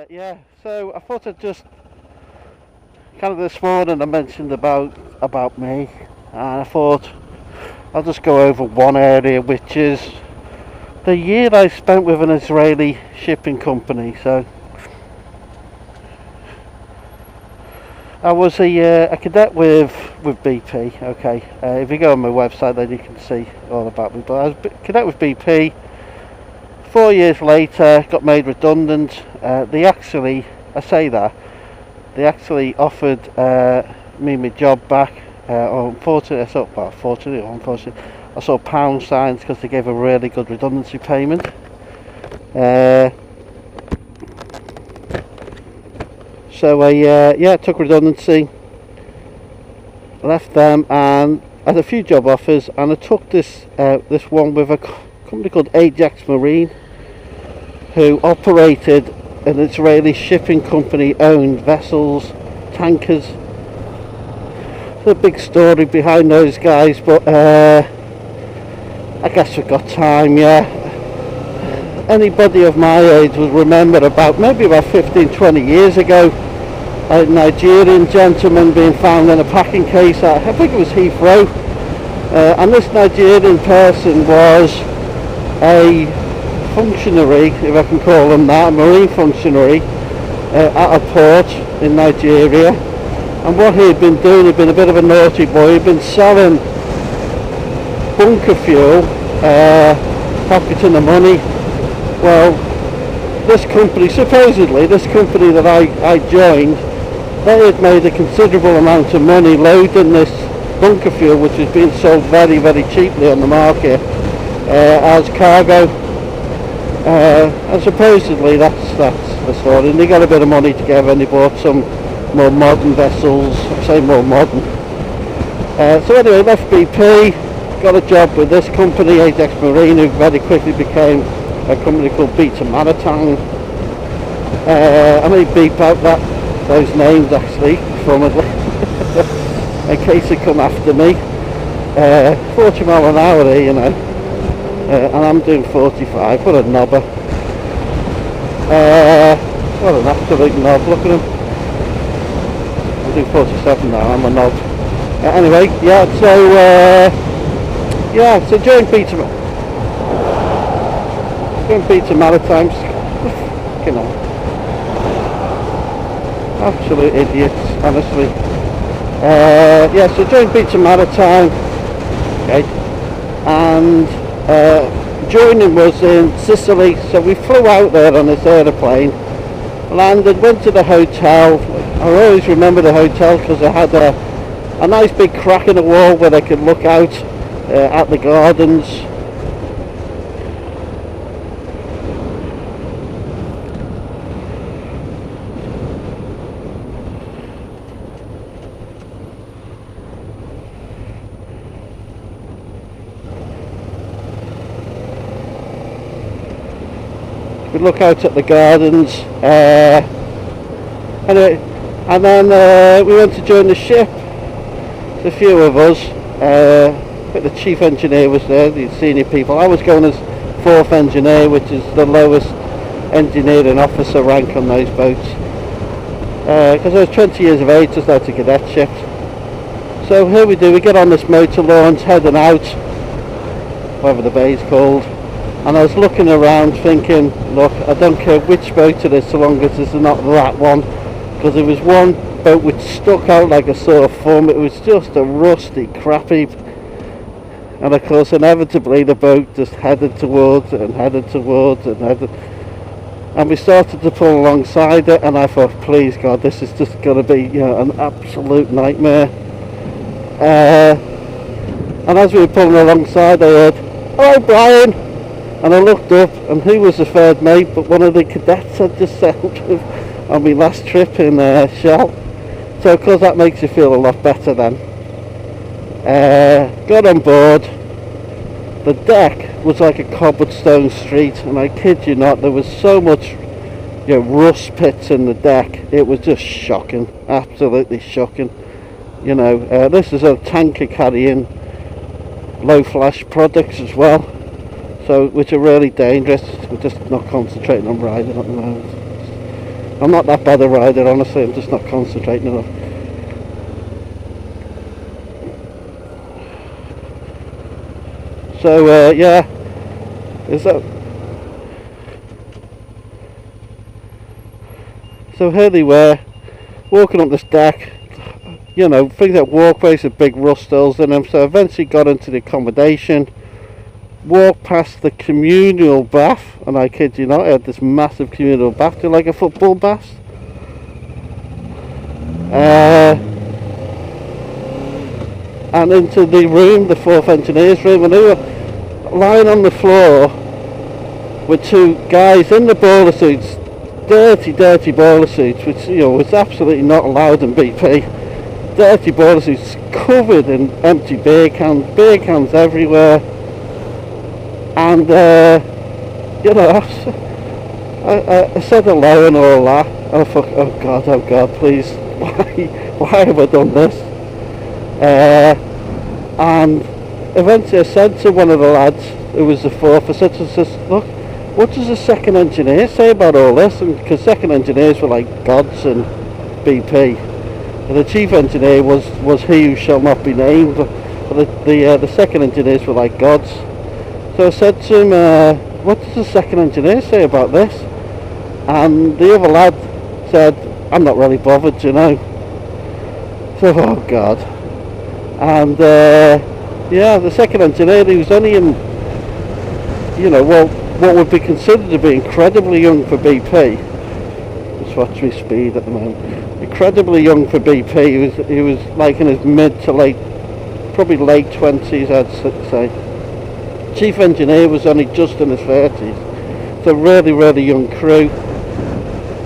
Yeah, so I thought I'd just kind of this morning I mentioned about me, and I thought I'll just go over one area, which is the year I spent with an Israeli shipping company. So I was a cadet with BP. Okay, if you go on my website, then you can see all about me. But I was a cadet with BP. 4 years later, got made redundant. They actually, I say that, they actually offered me my job back. Unfortunately, I saw pound signs because they gave a really good redundancy payment. So I took redundancy, left them, and had a few job offers, and I took this one with a company called Ajax Marine, who operated an Israeli shipping company, owned vessels, tankers. There's a big story behind those guys, but I guess we've got time. Yeah, anybody of my age will remember maybe about 15-20 years ago, a Nigerian gentleman being found in a packing case at, I think it was Heathrow, and this Nigerian person was a functionary, if I can call them that, a marine functionary at a port in Nigeria. And what he'd been doing, he'd been a bit of a naughty boy. He'd been selling bunker fuel, pocketing the money. Well, this company, supposedly this company that I joined, they had made a considerable amount of money loading this bunker fuel, which was being sold very, very cheaply on the market as cargo. And supposedly that's the story. And they got a bit of money together, and they bought some more modern vessels. I say more modern. So anyway, left BP, got a job with this company, Ajax Marine, who very quickly became a company called Beta Maritime. I may beep out those names actually from it in case they come after me. 40 mile an hour here, you know. And I'm doing 45. What a knobber. What an absolute knob. Look at him. I'm doing 47 now. I'm a knob. Anyway, so join Beta Maritime. You know, absolute idiots, honestly. So join Beta Maritime. Okay, and joining was in Sicily, so we flew out there on this aeroplane, landed, went to the hotel. I always remember the hotel because it had a nice big crack in the wall where they could look out at the gardens. We look out at the gardens. Anyway, and then we went to join the ship. A few of us. I think the chief engineer was there, the senior people. I was going as fourth engineer, which is the lowest engineering officer rank on those boats. Because I was 20 years of age, just out of cadetship. So here we do. We get on this motor launch, heading out, whatever the bay's called. And I was looking around thinking, look, I don't care which boat it is so long as it's not that one, because there was one boat which stuck out like a sore thumb. It was just a rusty, crappy, and of course inevitably the boat just headed towards it and headed towards it and we started to pull alongside it, and I thought, please God, this is just going to be, you know, an absolute nightmare. And as we were pulling alongside, I heard, "Hello, Brian." And I looked up, and who was the third mate but one of the cadets I'd just sailed with on my last trip in Shell. So of course that makes you feel a lot better then. Got on board. The deck was like a cobblestone street, and I kid you not, there was so much, you know, rust pits in the deck. It was just shocking, absolutely shocking. You know, this is a tanker carrying low flash products as well. So, which are really dangerous. We're just not concentrating on riding at the moment. I'm not that bad a rider, honestly. I'm just not concentrating enough. So yeah, is that? So here they were, walking up this deck. You know, things like walkways with big rust holes in them. So eventually got into the accommodation. Walked past the communal bath, and I kid you not, I had this massive communal bath, do you like a football bath? And into the room, the fourth engineer's room, and they were lying on the floor with two guys in the boiler suits, dirty boiler suits, which, you know, was absolutely not allowed in BP. Dirty boiler suits covered in empty beer cans everywhere. And you know, I said hello and all that, and I thought, oh God, please, why have I done this? And eventually I said to one of the lads who was the fourth, I said to him, look, what does the second engineer say about all this? And because second engineers were like gods in BP, and the chief engineer was he who shall not be named, but the second engineers were like gods. So I said to him, what does the second engineer say about this? And the other lad said, I'm not really bothered, you know. So, oh God. And yeah, the second engineer, he was only in, you know, well, what would be considered to be incredibly young for BP. Just watch me speed at the moment. Incredibly young for BP. He was like in his mid to late, probably late 20s, I'd say. Chief engineer was only just in his 30s. It's a really young crew.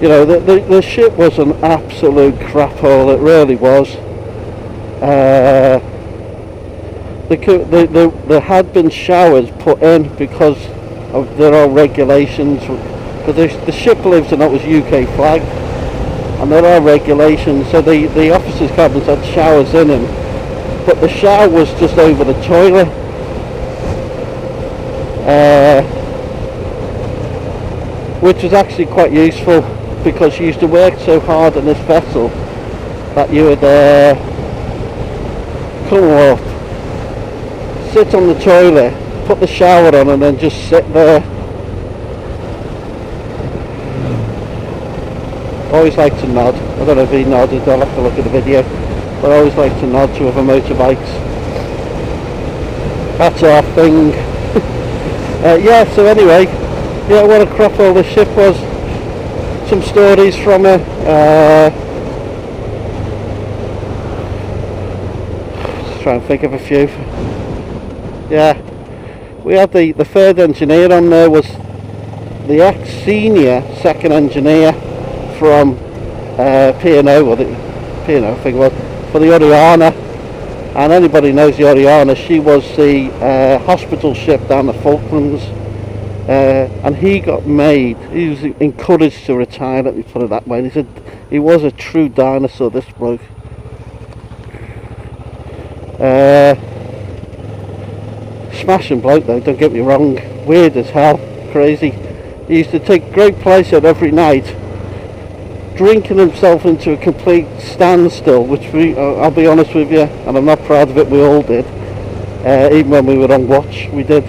You know, the ship was an absolute crap hole, it really was. There had been showers put in because of there are regulations, because the ship lives and that was UK flag, and there are regulations, so the officers' cabins had showers in them, but the shower was just over the toilet. Which was actually quite useful, because you used to work so hard on this vessel that you would come up, sit on the toilet, put the shower on, and then just sit there. Always like to nod. I don't know if he nodded, I'll have to look at the video, but I always like to nod to other motorbikes. That's our thing. Yeah, so anyway, yeah, what a crap all this ship was. Some stories from her. Just trying to think of a few. Yeah, we had the third engineer on there, was the ex-senior second engineer from P&O, or the P&O I think it was, for the Oriana. And anybody knows the Oriana, she was the hospital ship down the Falklands, and he got made, he was encouraged to retire, let me put it that way. And he said he was a true dinosaur, this bloke. Smashing bloke though, don't get me wrong, weird as hell, crazy. He used to take great pleasure every night drinking himself into a complete standstill, which I'll be honest with you, and I'm not proud of it, we all did, even when we were on watch, we did.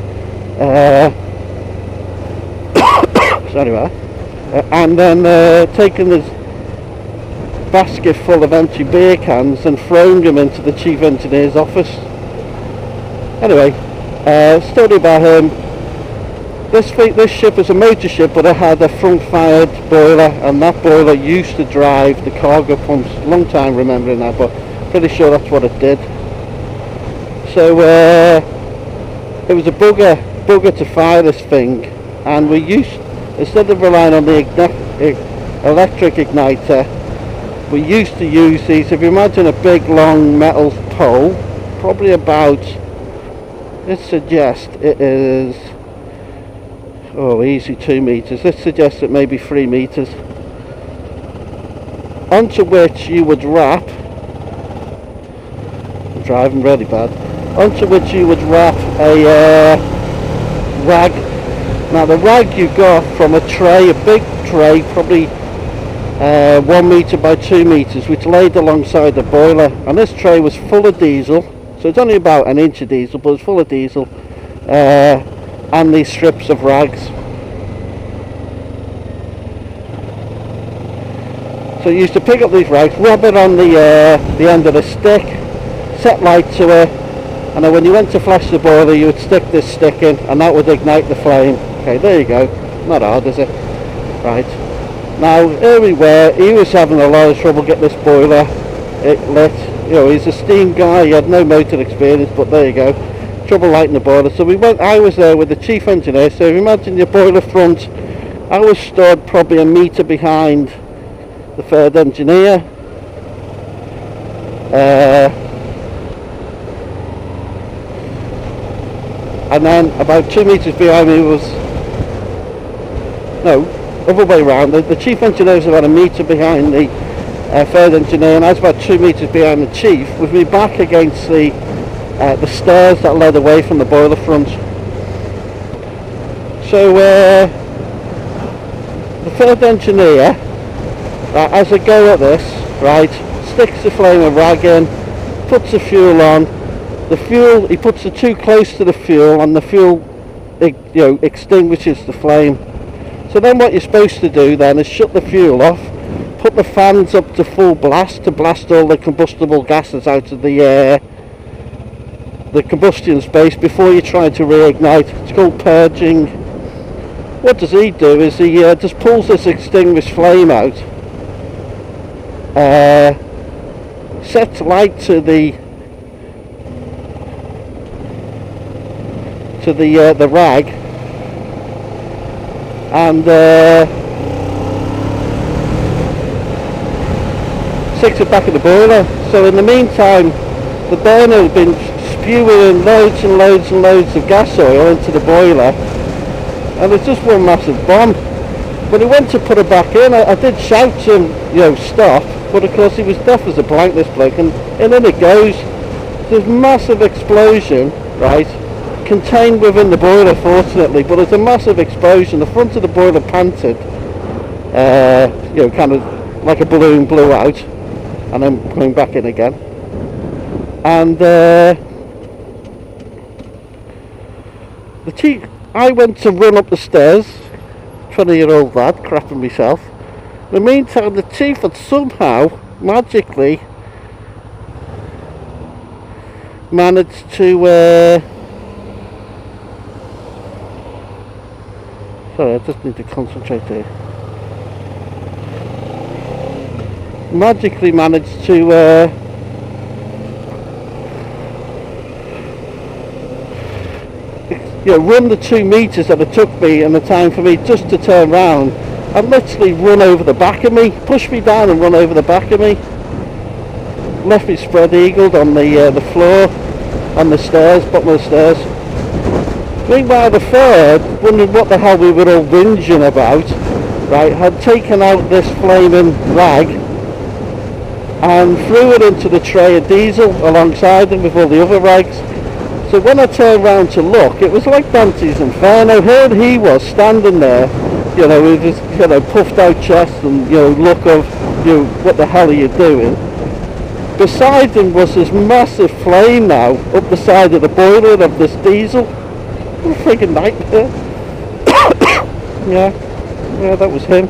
So anyway, and then taking this basket full of empty beer cans and throwing them into the chief engineer's office. Anyway, story about him. This ship is a motor ship, but it had a front-fired boiler, and that boiler used to drive the cargo pumps. Long time remembering that, but pretty sure that's what it did. So it was a bugger to fire this thing, and we used, instead of relying on the electric igniter, we used to use these. If you imagine a big long metal pole, probably about, let's suggest it is, oh, easy 2 meters. Let's suggest it maybe 3 meters. Onto which you would wrap, I'm driving really bad, onto which you would wrap a rag. Now the rag you got from a tray, a big tray, probably 1 metre by 2 metres, which laid alongside the boiler, and this tray was full of diesel, so it's only about an inch of diesel, but it's full of diesel, and these strips of rags. So you used to pick up these rags, rub it on the end of the stick, set light to it, and then when you went to flash the boiler you would stick this stick in and that would ignite the flame. Okay, there you go. Not hard, is it? Right. Now here we were, he was having a lot of trouble getting this boiler lit. You know, he's a steam guy, he had no motor experience, but there you go. Trouble lighting the boiler. So I was there with the chief engineer, so imagine your boiler front. I was stood probably a metre behind the third engineer. And then about 2 metres behind me was, no, other way around, the chief engineer was about a metre behind the third engineer, and I was about 2 metres behind the chief, with me back against the stairs that led away from the boiler front. So the third engineer, as a go at this, right, sticks the flame of rag in, puts the fuel on. The fuel, he puts it too close to the fuel, and the fuel, extinguishes the flame. So then what you're supposed to do then is shut the fuel off, put the fans up to full blast to blast all the combustible gases out of the combustion space before you try to reignite. It's called purging. What does he do is he just pulls this extinguished flame out, sets light to the rag, and sticks it back in the boiler. So in the meantime the burner has been spewing loads and loads and loads of gas oil into the boiler, and it's just one massive bomb. When he went to put it back in, I did shout to him, stop, but of course he was deaf as a blank, this bloke, and in it goes. There's massive explosion, right, contained within the boiler fortunately, but there's a massive explosion. The front of the boiler panted, kind of like a balloon, blew out and then going back in again. And I went to run up the stairs, 20-year-old lad, crapping myself. In the meantime the chief had somehow magically managed to sorry, I just need to concentrate here. Magically managed to run the 2 metres that it took me and the time for me just to turn round and literally run over the back of me, push me down and run over the back of me. Left me spread eagled on the floor, on the stairs, bottom of the stairs. Meanwhile the third, wondering what the hell we were all whinging about, right, had taken out this flaming rag and threw it into the tray of diesel alongside him with all the other rags. So when I turned round to look, it was like Dante's Inferno. Here he was standing there, with his puffed out chest and look of what the hell are you doing? Beside him was this massive flame now up the side of the boiler of this diesel. What a freaking nightmare. yeah, that was him.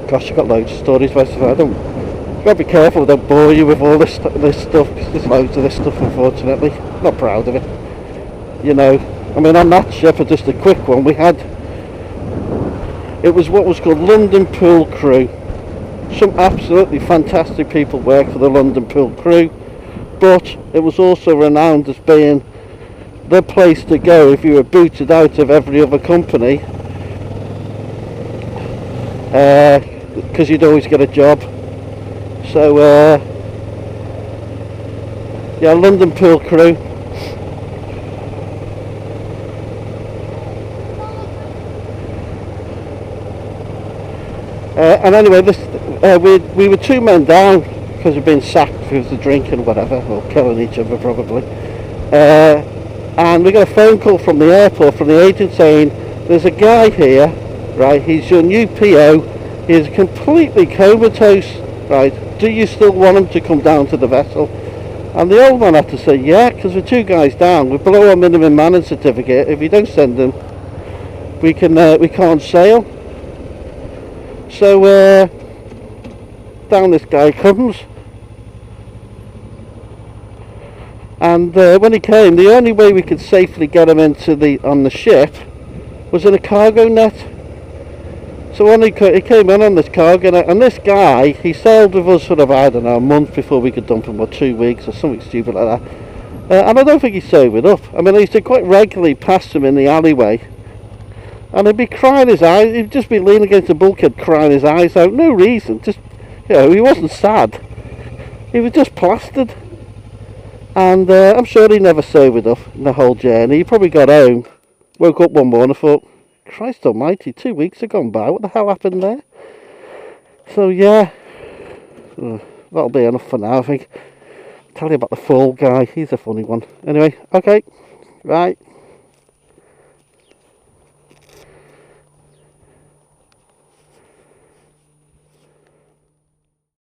Gosh, I've got loads of stories about it. You've got to be careful, I don't bore you with all this stuff, because there's loads of this stuff, unfortunately. Not proud of it. I mean, on that ship, just a quick one, it was what was called London Pool Crew. Some absolutely fantastic people work for the London Pool Crew, but it was also renowned as being the place to go if you were booted out of every other company, because you'd always get a job. So London Pool Crew. And anyway, we were 2 men down because we'd been sacked because of drinking or whatever, or killing each other probably. And we got a phone call from the airport, from the agent, saying there's a guy here, right, he's your new PO, He is completely comatose. Right, do you still want him to come down to the vessel? And the old man had to say, yeah, because we're 2 guys down. We're below our minimum manning certificate. If you don't send him, we can't sail. So down this guy comes. And when he came, the only way we could safely get him on the ship was in a cargo net. So when he came in on this cargo net, and this guy, he sailed with us sort of, I don't know, a month before we could dump him, or 2 weeks, or something stupid like that. And I don't think he sobered up. I mean, I used to quite regularly pass him in the alleyway, and he'd be crying his eyes, he'd just be leaning against the bulkhead crying his eyes out, no reason, just, you know, he wasn't sad. He was just plastered. And I'm sure he never sobered up in the whole journey. He probably got home, woke up one morning and thought, Christ almighty, 2 weeks have gone by, what the hell happened there? So yeah, that'll be enough for now, I think. I'll tell you about the fall guy, he's a funny one. Anyway, okay, right.